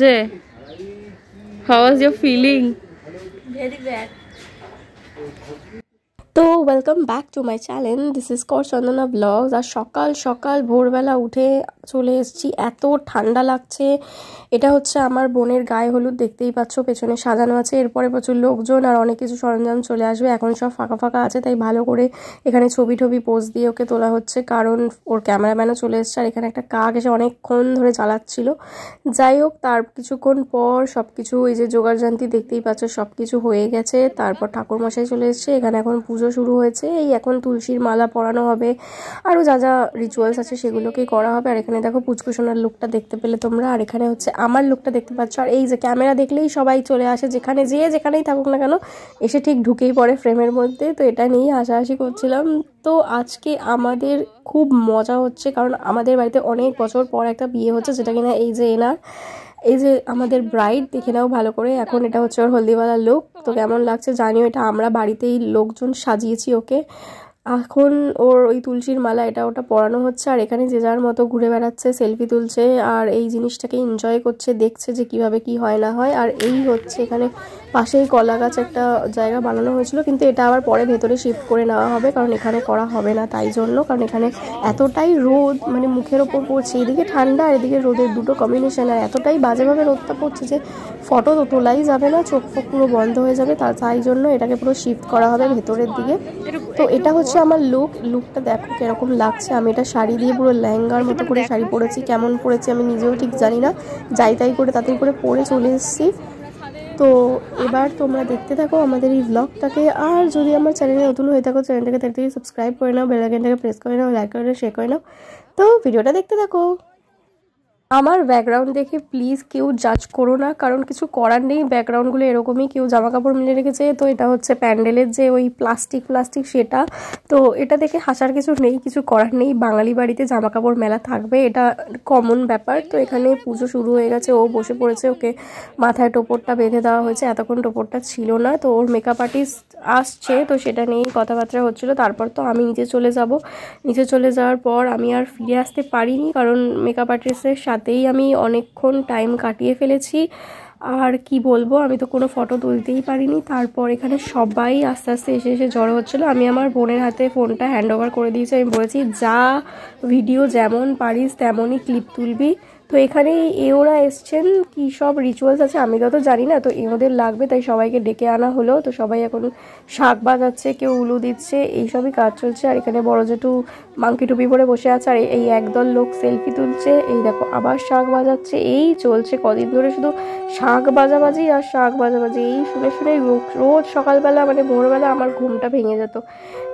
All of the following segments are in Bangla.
যে how was your feeling? Very bad. তো welcome back to my channel, this is কর চন্দনা ব্লগস। আর সকাল সকাল ভোরবেলা উঠে চলে এসেছি, এত ঠান্ডা লাগছে। এটা হচ্ছে আমার বোনের গায়ে হলুদ, দেখতেই পাচ্ছ পেছনে সাজানো আছে। এরপরে প্রচুর লোকজন আর অনেক কিছু সরঞ্জাম চলে আসবে। এখন সব ফাঁকা ফাঁকা আছে, তাই ভালো করে এখানে ছবি পোজ দিয়ে ওকে তোলা হচ্ছে, কারণ ওর ক্যামেরাম্যানও চলে এসছে। আর এখানে একটা কাক এসে অনেকক্ষণ ধরে জ্বালাচ্ছিল। যাই হোক, তার কিছুক্ষণ পর সব কিছু, এই যে জোগাড়যন্ত্রী দেখতেই পাচ্ছ, সব কিছু হয়ে গেছে। তারপর ঠাকুরমশাই চলে এসছে, এখানে এখন পুজো শুরু হয়েছে। এই এখন তুলসীর মালা পরানো হবে, আরও যা যা রিচুয়ালস আছে সেগুলোকেই করা হবে। আর এখানে দেখো পুচকুসোনার লুকটা দেখতে পেলে তোমরা, আর এখানে হচ্ছে আমার লুকটা দেখতে পাচ্ছ। আর এই যে ক্যামেরা দেখলেই সবাই চলে আসে, যেখানেই থাকুক না কেন এসে ঠিক ঢুকেই পড়ে ফ্রেমের মধ্যে। তো এটা নিয়েই হাসাহাসি করছিলাম। তো আজকে আমাদের খুব মজা হচ্ছে, কারণ আমাদের বাড়িতে অনেক বছর পর একটা বিয়ে হচ্ছে, যেটা কিনা এই যে আমাদের ব্রাইড, দেখে নাও ভালো করে। এখন এটা হচ্ছে ওর হলদিওয়ালা লুক। তো কেমন লাগছে জানিও, এটা আমরা বাড়িতেই লোকজন সাজিয়েছি ওকে। এখন ওর ওই তুলসীর মালা এটা ওটা পরানো হচ্ছে, আর এখানে যে যার মতো ঘুরে বেড়াচ্ছে, সেলফি তুলছে, আর এই জিনিসটাকে এনজয় করছে, দেখছে যে কিভাবে কি হয় না হয়। আর এই হচ্ছে এখানে পাশেই কলা গাছ একটা জায়গা বানানো হয়েছিল, কিন্তু এটা আবার পরে ভেতরে শিফট করে নেওয়া হবে, কারণ এখানে করা হবে না তাই জন্য। কারণ এখানে এতটাই রোদ, মানে মুখের ওপর পড়ছে, এদিকে ঠান্ডা আর এদিকে রোদের দুটো কম্বিনেশন, আর এতটাই বাজেভাবে রোদটা পড়ছে যে ফটো তো তোলাই যাবে না, চোখ ফোক পুরো বন্ধ হয়ে যাবে। তাই জন্য এটাকে পুরো শিফট করা হবে ভেতরের দিকে। তো এটা হচ্ছে আমার লুকটা দেখো কিরকম লাগছে। আমি এটা শাড়ি দিয়ে পুরো লেহেঙ্গার মতো করে শাড়ি পরেছি, কেমন পরেছি আমি নিজেও ঠিক জানি না, যাই তাই করে তাড়াতাড়ি করে পরে চলে এসেছি। তো এবার তোমরা দেখতে থাকো আমাদের এই ব্লগটাকে। আর যদি আমার চ্যানেলে নতুন হয়ে থাকো, চ্যানেলটাকে তাড়াতাড়ি সাবস্ক্রাইব করে নাও, বেল আইকনটাকে প্রেস করে নাও, লাইক করে নাও, শেয়ার করে নাও। তো ভিডিওটা দেখতে থাকো। আমার ব্যাকগ্রাউন্ড দেখে প্লিজ কেউ জাজ করো না, কারণ কিছু করার নেই, ব্যাকগ্রাউন্ডগুলো এরকমই, কেউ জামা কাপড় মিলে রেখেছে। তো এটা হচ্ছে প্যান্ডেলের যে ওই প্লাস্টিক সেটা। তো এটা দেখে হাসার কিছু নেই, কিছু করার নেই, বাঙালি বাড়িতে জামা কাপড় মেলা থাকবে, এটা কমন ব্যাপার। তো এখানে পুজো শুরু হয়ে গেছে, ও বসে পড়েছে, ওকে মাথায় টোপরটা বেঁধে দেওয়া হয়েছে, এতক্ষণ টোপরটা ছিল না। তো ওর মেকআপ আর্টিস্ট আসছে, তো সেটা নিয়েই কথাবার্তা হচ্ছিলো। তারপর তো আমি নিচে চলে যাওয়ার পর আমি আর ফিরে আসতে পারিনি, কারণ মেকআপ আর্টিস্টের সাথেই আমি অনেকক্ষণ টাইম কাটিয়ে ফেলেছি। আর কি বলবো, আমি তো কোনো ফটো তুলতেই পারিনি। তারপর এখানে সবাই আস্তে আস্তে এসে জড়ো হচ্ছিলো। আমি আমার বোনের হাতে ফোনটা হ্যান্ড ওভার করে দিয়েছি, আমি বলেছি যা ভিডিও যেমন পারিস তেমনই ক্লিপ তুলবি। তো এখানে ওরা এসছেন, কি সব রিচুয়ালস আছে আমি তো জানি না, তো ওদের লাগবে, তাই সবাইকে ডেকে আনা হলো। তো সবাই এখন শাক বাজাচ্ছে, কেউ উলু দিচ্ছে, এইসবই কাজ চলছে। আর এখানে বড় জেঠু মাংকি টুপি পরে বসে আছে, আর এই একদল লোক সেলফি তুলছে। এই দেখো আবার শাক বাজাচ্ছে, এই চলছে কদিন ধরে শুধু শাক বাজাবাজি আর শাক বাজাবাজি। এই শুনে শুনে রোজ সকালবেলা মানে ভোরবেলা আমার ঘুমটা ভেঙে যেত।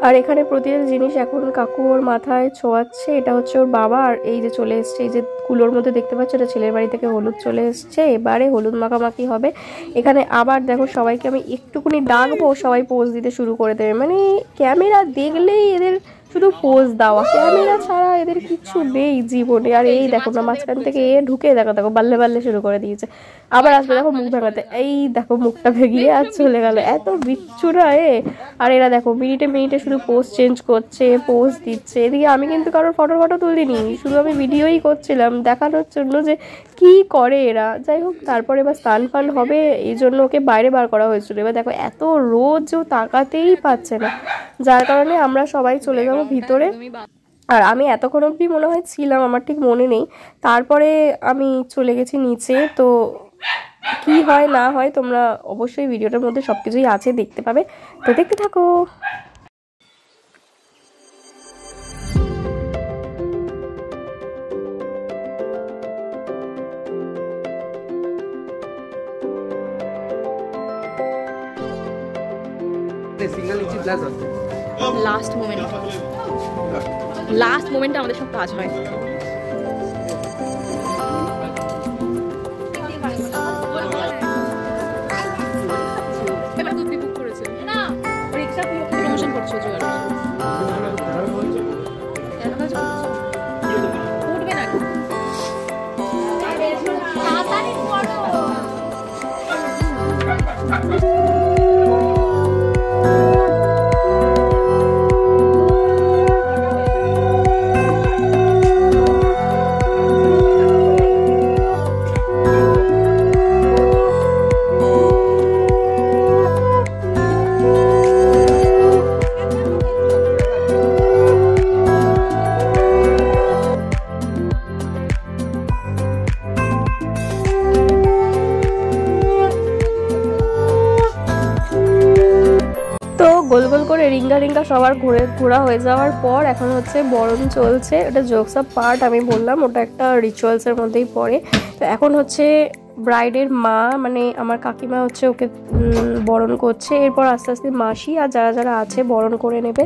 আর এখানে প্রতিটা জিনিস এখন কাকু ওর মাথায় ছোঁয়াচ্ছে, এটা হচ্ছে ওর বাবা। আর এই যে চলে এসছে, এই যে কুলোর মধ্যে দেখতে পাচ্ছ, এটা ছেলের বাড়ি থেকে হলুদ চলে এসছে, এবারে হলুদ মাখামাখি হবে। এখানে আবার দেখো সবাইকে আমি একটুকুনি ডাকবো, সবাই পোজ দিতে শুরু করে দেবে, মানে ক্যামেরা দেখলেই এদের শুধু পোজ দেওয়া, ক্যামেরা ছাড়া এদের কিচ্ছু নেই জীবনে। আর এই দেখো না, মাঝখান থেকে ঢুকে দেখো বাল্লে শুরু করে দিয়েছে। আবার আসবে দেখো মুখ ভাঙাতে, এই দেখো মুখটা ভেঙিয়ে আর চলে গেল, এত বিচ্ছু না এ। আর এরা দেখো মিনিটে শুধু পোজ চেঞ্জ করছে, পোজ দিচ্ছে। এদিকে আমি কিন্তু কারোর ফটো তুলিনি, শুধু আমি ভিডিওই করছিলাম দেখানোর জন্য যে কি করে এরা। যাই হোক, তারপরে এবার স্নান ফান হবে, এই জন্য ওকে বাইরে বার করা হয়েছিল। এবার দেখো এত রোদ যে তাকাতেই পাচ্ছে না, যার কারণে আমরা সবাই চলে যাবো ভিতরে। আর আমি এতক্ষণ অবধি মনে হয় ছিলাম, আমার ঠিক মনে নেই। তারপরে আমি চলে গেছি নিচে। তো কি হয় না হয় তোমরা অবশ্যই ভিডিওটার মধ্যে সব কিছুই আছে, দেখতে পাবে। তো দেখতে থাকো। লাস্ট মোমেন্টে আমাদের সব কাজ হয়। প্রমোশন করছো উঠবে না গোল গোল করে রিঙ্গা রিঙ্গা সবার ঘোরা হয়ে যাওয়ার পর এখন হচ্ছে বরণ চলছে। ওটা জোকস অফ পার্ট, আমি বললাম ওটা একটা রিচুয়ালসের মধ্যেই পড়ে। তো এখন হচ্ছে ব্রাইডের মা মানে আমার কাকিমা হচ্ছে ওকে বরণ করছে, এরপর আস্তে আস্তে মাসি আর যারা যারা আছে বরণ করে নেবে।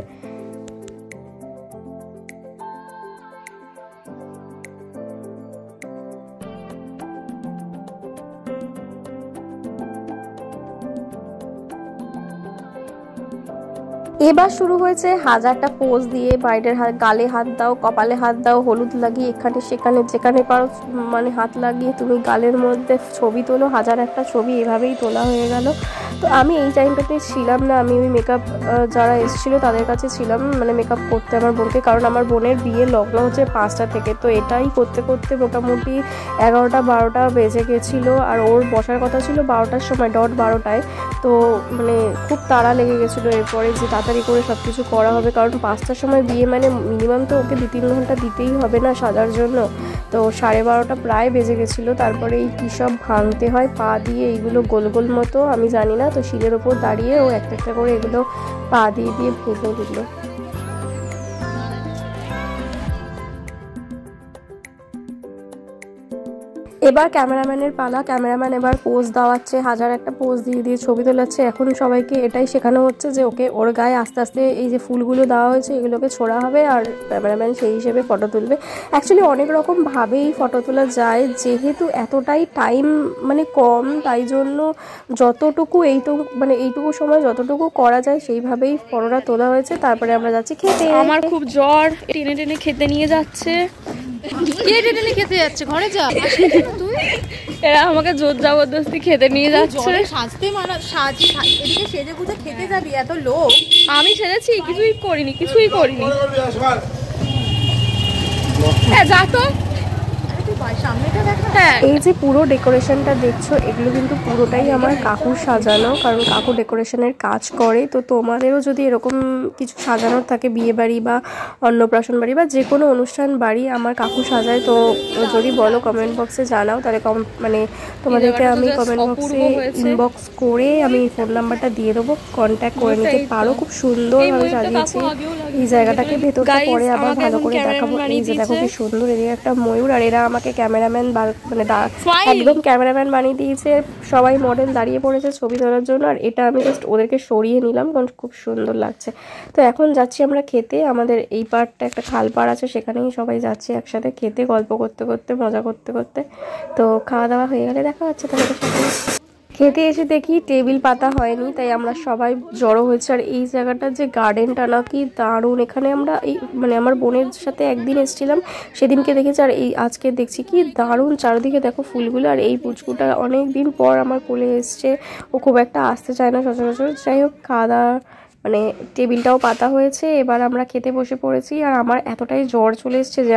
এবার শুরু হয়েছে হাজারটা পোজ দিয়ে, ব্রাইডের গালে হাত দাও, কপালে হাত দাও, হলুদ লাগিয়ে এখানে সেখানে যেখানে পারো মানে হাত লাগিয়ে তুমি গালের মধ্যে ছবি তোলো, হাজার একটা ছবি এভাবেই তোলা হয়ে গেল। তো আমি এই টাইমটাতে ছিলাম না, আমি ওই মেকআপ যারা এসেছিলো তাদের কাছে ছিলাম মানে মেকআপ করতে আমার বোনকে, কারণ আমার বোনের বিয়ে লগ্ন হচ্ছে 5টা থেকে। তো এটাই করতে করতে মোটামুটি 11টা-12টা বেজে গেছিলো, আর ওর বসার কথা ছিল 12টার সময়, ডট 12টায়। তো মানে খুব তাড়া লেগে গেছিলো এরপরে যে তাড়াতাড়ি করে সব কিছু করা হবে, কারণ 5টার সময় বিয়ে মানে মিনিমাম তো ওকে 2-3 ঘন্টা দিতেই হবে না সাজার জন্য। তো 12:30 প্রায় বেজে গেছিলো। তারপরে এই কী সব ভাঙতে হয় পা দিয়ে, এইগুলো গোল গোল মতো আমি জানি না, তো শিলের ওপর দাঁড়িয়ে ও একটা একটা করে এগুলো পা দিয়ে দিয়ে ভেঙে দিল। এবার ক্যামেরাম্যানের পালা, ক্যামেরাম্যান এবার পোজ দেওয়াচ্ছে, হাজার একটা পোজ দিয়ে দিয়ে ছবি তোলাচ্ছে। এখন সবাইকে এটাই শেখানো হচ্ছে যে ওকে ওর গায়ে আস্তে আস্তে এই যে ফুলগুলো দেওয়া হয়েছে এগুলোকে ছোড়া হবে, আর ক্যামেরাম্যান সেই হিসেবে ফটো তুলবে। অ্যাকচুয়ালি অনেক রকমভাবেই ফটো তোলা যায়, যেহেতু এতটাই টাইম মানে কম, তাই জন্য যতটুকু এইটুকু সময় যতটুকু করা যায় সেইভাবেই ফটোটা তোলা হয়েছে। তারপরে আমরা যাচ্ছি খেতে। আমার খুব জ্বর, টেনে টেনে খেতে নিয়ে যাচ্ছে। টেনে খেতে যাচ্ছে, ঘরে যা। তুই এরা আমাকে জোর জবরদস্তি খেতে নিয়ে যাচ্ছে। সাজতে এদিকে সেজে গুজে খেতে যাবি, এত লোক। আমি সেজেছি, কিছুই করিনি। যা তো। এই যে পুরো ডেকোরেশনটা দেখছো এগুলো কিন্তু পুরোটাই আমার কাকুর সাজানো, কারণ কাকু ডেকোরেশনের কাজ করে। তো তোমাদেরও যদি এরকম কিছু সাজানোর থাকে, বিয়ে বাড়ি বা অন্নপ্রাশন বাড়ি বা যে কোনো অনুষ্ঠান বাড়ি আমার কাকু সাজায়, তো যদি বলো কমেন্ট বক্সে জানাও, তাহলে মানে তোমাদেরকে আমি কমেন্ট বক্সে ইনবক্স করে আমি ফোন নাম্বারটা দিয়ে দেবো, কন্ট্যাক্ট করে নিতে পারো। খুব সুন্দরভাবে সাজিয়েছি এই জায়গাটাকে, ভেতরটা পরে আবার ভালো করে দেখাবো। এই যে দেখো কি সুন্দর, এদিকে একটা ময়ূর, আর এরা আমাকে ক্যামেরাম্যান মানে একদম ক্যামেরাম্যান বানিয়ে দিয়েছে। সবাই মডেল দাঁড়িয়ে পড়েছে ছবি তোলার জন্য, আর এটা আমি জাস্ট ওদেরকে সরিয়ে নিলাম কারণ খুব সুন্দর লাগছে। তো এখন যাচ্ছি আমরা খেতে, আমাদের এই পাড়টা একটা খাল পাড় আছে, সেখানেই সবাই যাচ্ছি একসাথে খেতে, গল্প করতে করতে মজা করতে করতে। তো খাওয়া দাওয়া হয়ে গেলে দেখা হচ্ছে তোমাদের সাথে। খেতে এসে দেখি টেবিল পাতা হয়নি, তাই আমরা সবাই জড়ো হয়েছে। আর এই জায়গাটা যে গার্ডেনটা নাকি দারুণ, এখানে আমরা মানে আমার বোনের সাথে একদিন এসেছিলাম, সেদিনকে দেখেছি, আর আজকে দেখছি কি দারুণ চারিদিকে দেখো ফুলগুলো। আর এই পুচকুটা অনেক দিন পর আমার কোলে এসছে, ও খুব একটা আসতে চায় না সচরাচর। যাই হোক খাওয়া দাওয়া মানে টেবিলটাও পাতা হয়েছে, এবার আমরা খেতে বসে পড়েছি। আর আমার এতটাই জ্বর চলে এসছে যে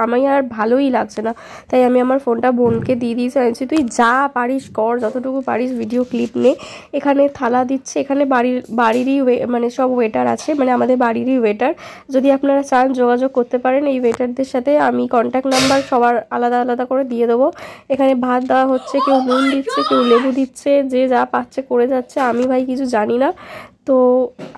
আমি আর ভালোই লাগছে না, তাই আমি আমার ফোনটা বোনকে দিয়ে দিয়েছি, আনছি তুই যা পারিস কর, যতটুকু পারিস ভিডিও ক্লিপ নে। এখানে থালা দিচ্ছে, এখানে বাড়িরই মানে সব ওয়েটার আছে, মানে আমাদের বাড়িরই ওয়েটার। যদি আপনারা চান যোগাযোগ করতে পারেন এই ওয়েটারদের সাথে, আমি কন্ট্যাক্ট নাম্বার সবার আলাদা আলাদা করে দিয়ে দেবো। এখানে ভাত দেওয়া হচ্ছে, কেউ নুন দিচ্ছে, কেউ লেবু দিচ্ছে, যে যা পাচ্ছে করে যাচ্ছে, আমি ভাই কিছু জানি না। তো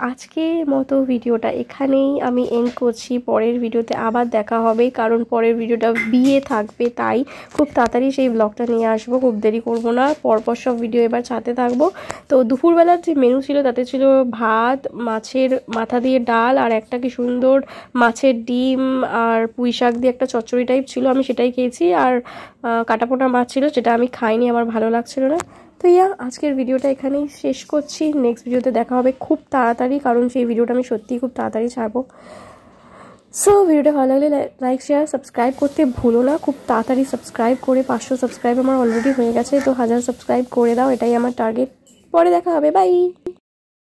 আজকের মতো ভিডিওটা এখানেই আমি এন্ড করছি, পরের ভিডিওতে আবার দেখা হবে, কারণ পরের ভিডিওটা বিয়ে থাকবে, তাই খুব তাড়াতাড়ি সেই ব্লগটা নিয়ে আসবো, খুব দেরি করবো না, পরপর সব ভিডিও এবার ছাড়তে থাকবো। তো দুপুরবেলার যে মেনু ছিল তাতে ছিল ভাত, মাছের মাথা দিয়ে ডাল, আর একটা কি সুন্দর মাছের ডিম আর পুঁই শাক দিয়ে একটা চচ্চড়ি টাইপ ছিল, আমি সেটাই খেয়েছি। আর কাটাপোনা মাছ ছিল, যেটা আমি খাইনি, আমার ভালো লাগছিল না। তো আজকের ভিডিওটা এখানেই শেষ করছি, নেক্সট ভিডিওতে দেখা হবে খুব তাড়াতাড়ি, কারণ সেই ভিডিওটা আমি সত্যিই খুব তাড়াতাড়ি ছাড়বো। সো ভিডিওটা ভালো লাগলে লাইক শেয়ার সাবস্ক্রাইব করতে ভুলো না, খুব তাড়াতাড়ি সাবস্ক্রাইব করে 500 সাবস্ক্রাইব আমার অলরেডি হয়ে গেছে, তো 1000 সাবস্ক্রাইব করে দাও, এটাই আমার টার্গেট। পরে দেখা হবে, বাই।